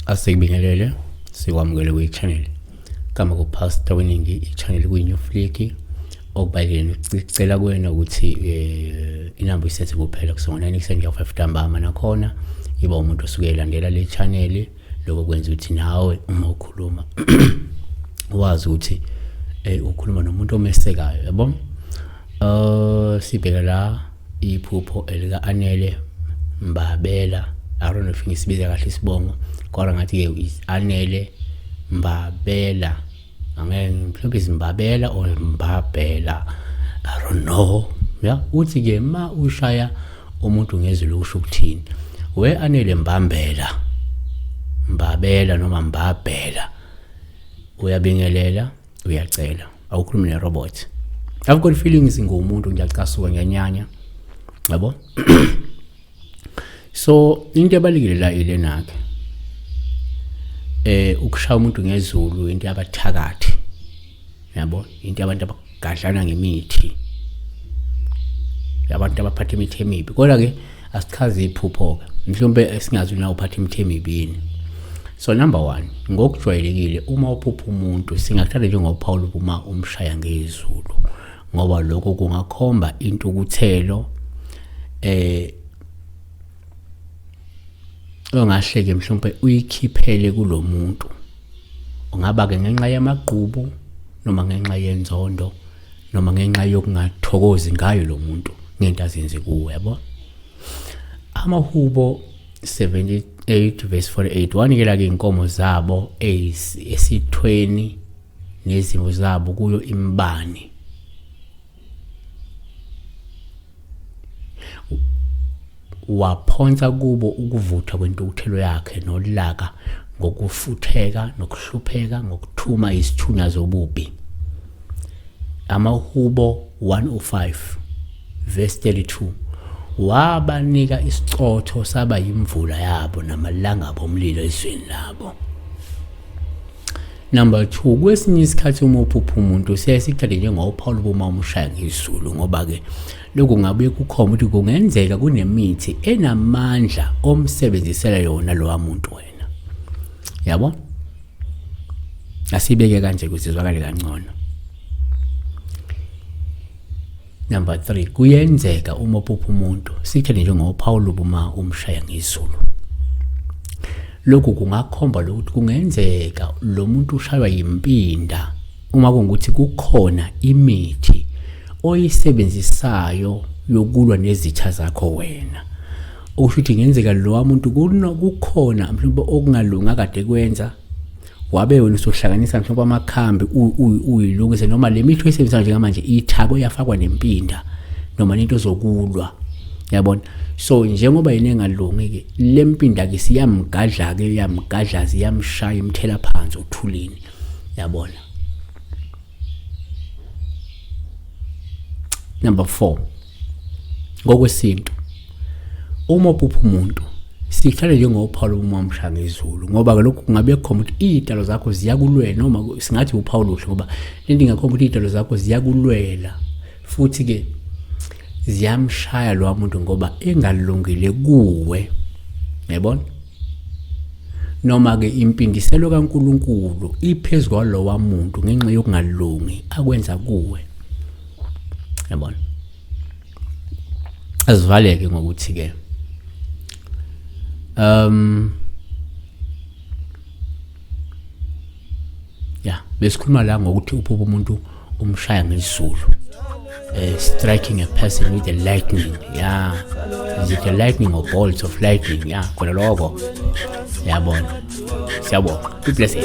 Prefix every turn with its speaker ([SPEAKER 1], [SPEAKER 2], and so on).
[SPEAKER 1] Asikubingelele sikwamukele kwi-channel kama ku-Pastor Winning i-channel kwi-New Flick okubalekile ngicela kuwena ukuthi inamba isethe kuphela kusona 995 ntambama nakhona iba umuntu osuke elandela le channel lokho kwenza ukuthi nawe uma ukhuluma wazi ukuthi ukhuluma nomuntu omesekayo yabo. Sibheka la iphupho elika Anele Mbabela. I don't know if ngisibiza kahle isibongo kodwa ngathi ke Anele Mbabela. Angeke mhlawumbe Zimbabela or Mbabela, I don't know. Yeah, uthi ke ma ushaya umuntu ngezulu usho ukuthini? We Anele Mbambela, Mbabela noma Mbabela, uyabingelela, uyacela, awukhulumi nerobot. I've got feelings ngomuntu ngiyacasuka ngiyanyanya yabo. So into ebalekile la ile nakhe ukushaya umuntu ngezulu into yabathakathi yabo, into abantu abagadlana ngemithi, abantu abaphatha imithi emibi. Kodwa ke asichaze iphupho ke mhlawumbe esingazi na uphatha imithi emibini. So number 1, ngokujwayelekile uma uphupha umuntu singakuthanda njengoPaul uma umshaya ngezulu, ngoba lokho kungakhomba intukuthelo ongahleke mhlawumbe uyikhiphele kulomuntu. Ungaba ke ngenxa yamagqubu noma ngenxa yenzondo noma ngenxa yokungathokozi ngayo lo muntu ngento azenze kuwe yabo. Amahubo 78 verse 48 wanikela ke inkomo zabo esithweni nezimo zabo kuyo imbani. Waphonsa kubo ukuvutha kwentukuthelo yakhe nolaka ngokufutheka nokuhlupheka ngokuthuma isithunya zobubi. Amahubo 105 verse 32 wabanika isicotho saba yimvula yabo namalanga bomlilo ezweni labo. Number 2, kwesinye isikhathi uma uphupha umuntu siyasithatha njengoPaul uma umshaya ngezulu, ngoba ke lokho ngabe kukhomba ukuthi kungenzeka kunemithi enamandla omsebenzisela yona lo muntu wena yabo. Asibeke kanje kusizwakale kangcono. Number 3, kuyenzeka uma uphupha umuntu sithatha njengoPaul uma umshaya ngezulu, lokho kungakhomba ukuthi kungenzeka lo muntu ushaywa yimpinda uma kungukuthi kukhona imithi oyisebenzisayo yokulwa nezitha zakho wena. Ukuthi ngenzeka lo muntu kukhona mhlawumbe okungalunga kade kwenza wabe wena usohlanganisa mhlawumbe amakhambi uyilungise noma le mithi oyisebenzisayo njengamanje ithako yafakwa nempinda noma into zokulwa yabona. So njengoba yena engalungi ke lempinda ke siyamgadla ke yamgadlazi yamshaya imthela phansi uthulini yabona. Number 4, ngokwesintu uma uphupha umuntu sihlale njengoPaul uma umshaya ngezulu, ngoba ke lokho kungabe kukhomba ukuthi izitalo zakho ziyakulwela, noma singathi uPaul usho ngoba lento ingakhomba ukuthi izitalo zakho ziyakulwela futhi ke ziyamshaya lo muntu ngoba engalungile kuwe yabona. Noma ke impindiselo kaNkulunkulu iphezulu kwalo wamuntu ngenxa yokungalungi akwenza kuwe yabona. Asivaleke ngokuthi ke besikhuluma la ngokuthi uphupha umuntu umshaya ngezulu, striking a person with the lightning. Is it a lightning or bolts of lightning? Khona lokho yabona. Siyabonga. Be blessed.